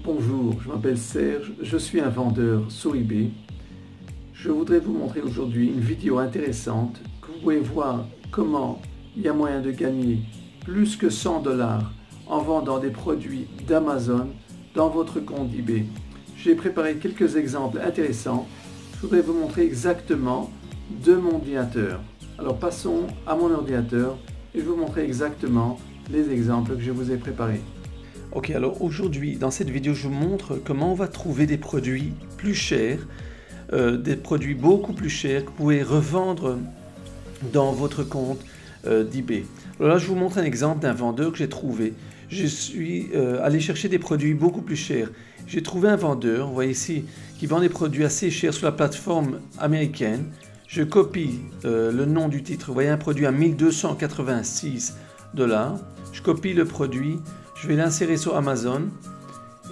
Bonjour, je m'appelle Serge, je suis un vendeur sur eBay. Je voudrais vous montrer aujourd'hui une vidéo intéressante que vous pouvez voir comment il y a moyen de gagner plus que 100 $ en vendant des produits d'Amazon dans votre compte eBay. J'ai préparé quelques exemples intéressants. Je voudrais vous montrer exactement de mon ordinateur. Alors passons à mon ordinateur et je vais vous montrer exactement les exemples que je vous ai préparés. Ok, alors aujourd'hui, dans cette vidéo, je vous montre comment on va trouver des produits plus chers, des produits beaucoup plus chers que vous pouvez revendre dans votre compte d'eBay. Alors là, je vous montre un exemple d'un vendeur que j'ai trouvé. Je suis allé chercher des produits beaucoup plus chers. J'ai trouvé un vendeur, vous voyez ici, qui vend des produits assez chers sur la plateforme américaine. Je copie le nom du titre. Vous voyez un produit à 1286 $. Je copie le produit. Je vais l'insérer sur Amazon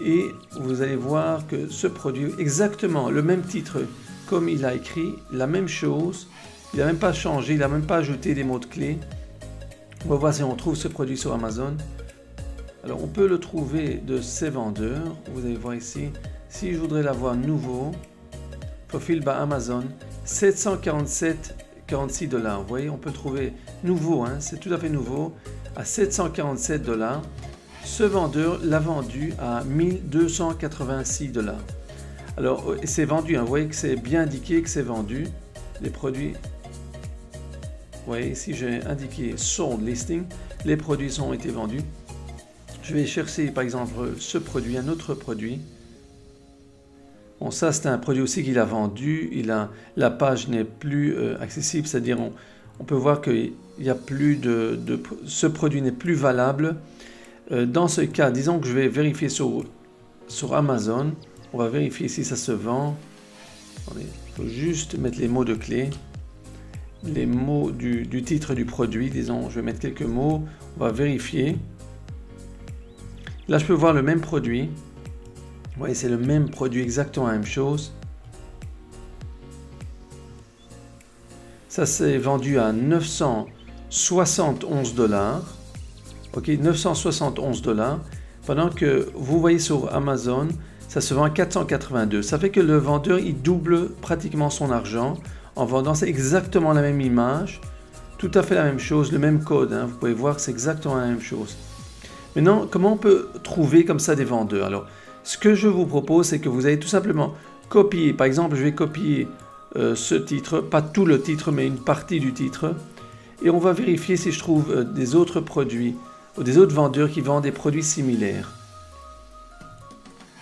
et vous allez voir que ce produit, exactement le même titre comme il a écrit, la même chose, il n'a même pas changé, il n'a même pas ajouté des mots de clé. On va voir si on trouve ce produit sur Amazon. Alors on peut le trouver de ces vendeurs, vous allez voir ici, si je voudrais l'avoir nouveau, profil by Amazon, 747,46 $. Vous voyez, on peut le trouver nouveau, hein, c'est tout à fait nouveau, à 747 $. Ce vendeur l'a vendu à 1286 $. Alors, c'est vendu, hein. Vous voyez que c'est bien indiqué que c'est vendu. Les produits, vous voyez ici, j'ai indiqué sold listing. Les produits ont été vendus. Je vais chercher par exemple ce produit, un autre produit. Bon, ça c'est un produit aussi qu'il a vendu. La page n'est plus accessible, c'est-à-dire on peut voir qu'il y a plus ce produit n'est plus valable. Dans ce cas, disons que je vais vérifier sur Amazon. On va vérifier si ça se vend. Il faut juste mettre les mots de clé. Les mots du titre du produit. Disons, je vais mettre quelques mots. On va vérifier. Là, je peux voir le même produit. Vous voyez, c'est le même produit, exactement la même chose. Ça, c'est vendu à 971 $. Ok, 971 $, pendant que vous voyez sur Amazon, ça se vend à 482. Ça fait que le vendeur, il double pratiquement son argent en vendant. C'est exactement la même image, tout à fait la même chose, le même code. Hein, vous pouvez voir que c'est exactement la même chose. Maintenant, comment on peut trouver comme ça des vendeurs? Alors, ce que je vous propose, c'est que vous allez tout simplement copier. Par exemple, je vais copier ce titre, pas tout le titre, mais une partie du titre. Et on va vérifier si je trouve des autres produits ou des autres vendeurs qui vendent des produits similaires.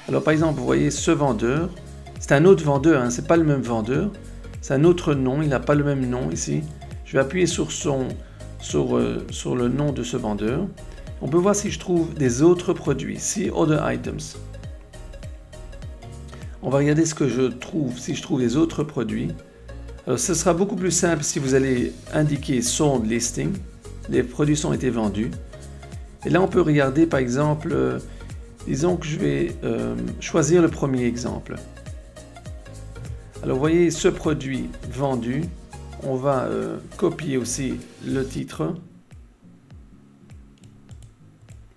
Alors par exemple, vous voyez ce vendeur, c'est un autre vendeur, hein, c'est pas le même vendeur, c'est un autre nom, il n'a pas le même nom ici. Je vais appuyer sur le nom de ce vendeur. On peut voir si je trouve des autres produits, see other items. On va regarder ce que je trouve, si je trouve des autres produits. Alors ce sera beaucoup plus simple si vous allez indiquer sold listing, les produits ont été vendus. Et là, on peut regarder, par exemple, disons que je vais choisir le premier exemple. Alors, vous voyez ce produit vendu. On va copier aussi le titre.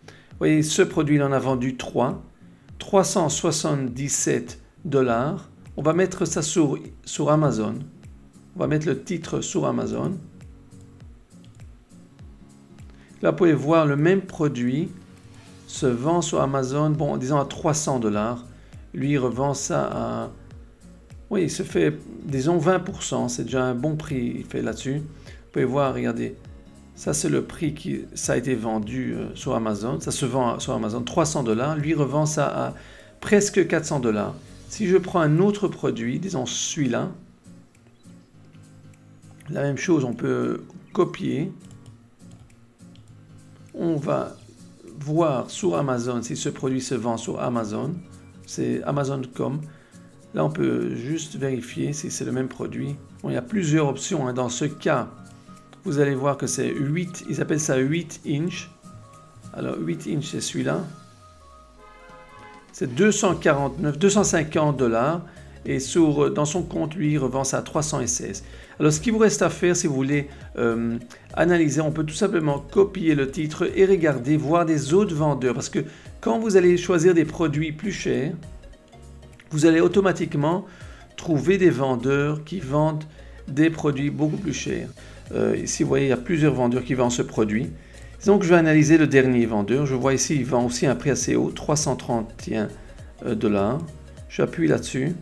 Vous voyez, ce produit, il en a vendu 3. 377 $. On va mettre ça sur Amazon. On va mettre le titre sur Amazon. Là, vous pouvez voir le même produit se vend sur Amazon, bon, disons à 300 $. Lui, il revend ça à... Oui, il se fait, disons, 20%. C'est déjà un bon prix, il fait là-dessus. Vous pouvez voir, regardez. Ça, c'est le prix qui ça a été vendu sur Amazon. Ça se vend sur Amazon, 300 $. Lui, il revend ça à presque 400 $. Si je prends un autre produit, disons celui-là, la même chose, on peut copier. On va voir sur Amazon si ce produit se vend sur Amazon. C'est Amazon.com. Là, on peut juste vérifier si c'est le même produit. Bon, il y a plusieurs options. Hein. Dans ce cas, vous allez voir que c'est 8. Ils appellent ça 8 inch. Alors, 8 inch, c'est celui-là. C'est 250 $. et dans son compte, lui, il revend ça à 316. Alors, ce qu'il vous reste à faire, si vous voulez analyser, on peut tout simplement copier le titre et regarder, voir des autres vendeurs. Parce que quand vous allez choisir des produits plus chers, vous allez automatiquement trouver des vendeurs qui vendent des produits beaucoup plus chers. Ici, vous voyez, il y a plusieurs vendeurs qui vendent ce produit. Donc, je vais analyser le dernier vendeur. Je vois ici, il vend aussi un prix assez haut, 331 $. J'appuie là-dessus.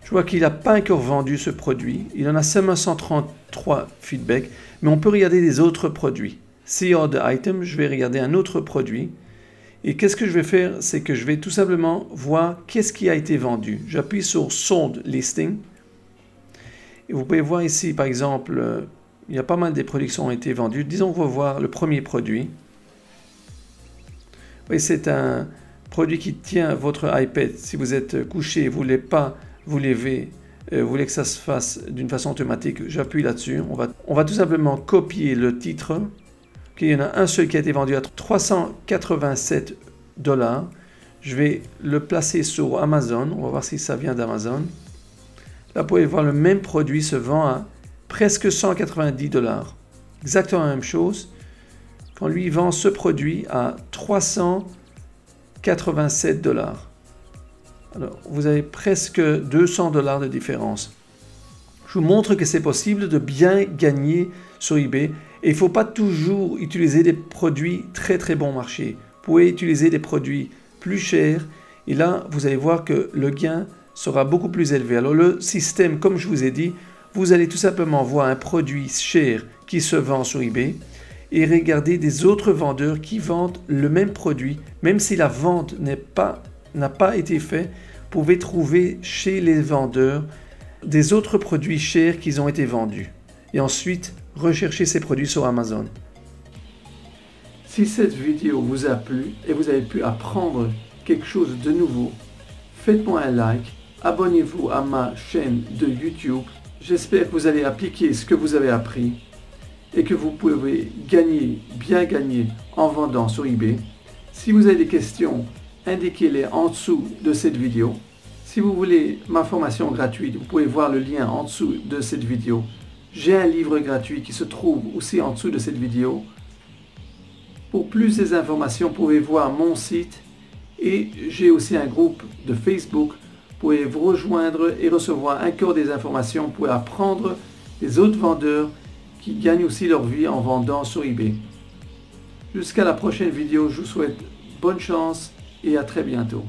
Je vois qu'il n'a pas encore vendu ce produit. Il en a seulement 133 feedbacks, mais on peut regarder les autres produits. See other item, je vais regarder un autre produit. Et qu'est-ce que je vais faire? C'est que je vais tout simplement voir qu'est-ce qui a été vendu. J'appuie sur Sold Listing. Et vous pouvez voir ici, par exemple, il y a pas mal des produits qui ont été vendus. Disons qu'on va voir le premier produit. Oui, c'est un produit qui tient votre iPad. Si vous êtes couché, vous ne voulez pas vous lever, vous voulez que ça se fasse d'une façon automatique, j'appuie là-dessus. On va tout simplement copier le titre. Okay, il y en a un seul qui a été vendu à 387 $. Je vais le placer sur Amazon. On va voir si ça vient d'Amazon. Là, vous pouvez voir le même produit se vend à presque 190 $. Exactement la même chose. Quand lui vend ce produit à 387 $. Alors, vous avez presque 200 $ de différence. Je vous montre que c'est possible de bien gagner sur eBay. Et il ne faut pas toujours utiliser des produits très très bon marché. Vous pouvez utiliser des produits plus chers. Et là, vous allez voir que le gain sera beaucoup plus élevé. Alors le système, comme je vous ai dit, vous allez tout simplement voir un produit cher qui se vend sur eBay et regarder des autres vendeurs qui vendent le même produit. Même si la vente n'a pas été faite, vous pouvez trouver chez les vendeurs des autres produits chers qui ont été vendus. Et ensuite, rechercher ces produits sur Amazon. Si cette vidéo vous a plu et vous avez pu apprendre quelque chose de nouveau, faites-moi un like, abonnez-vous à ma chaîne de YouTube. J'espère que vous allez appliquer ce que vous avez appris et que vous pouvez bien gagner en vendant sur eBay. Si vous avez des questions, indiquez-les en dessous de cette vidéo. Si vous voulez ma formation gratuite, vous pouvez voir le lien en dessous de cette vidéo. J'ai un livre gratuit qui se trouve aussi en dessous de cette vidéo. Pour plus d'informations, vous pouvez voir mon site et j'ai aussi un groupe de Facebook. Vous pouvez vous rejoindre et recevoir encore des informations. Vous pouvez apprendre des autres vendeurs qui gagnent aussi leur vie en vendant sur eBay. Jusqu'à la prochaine vidéo, je vous souhaite bonne chance et à très bientôt.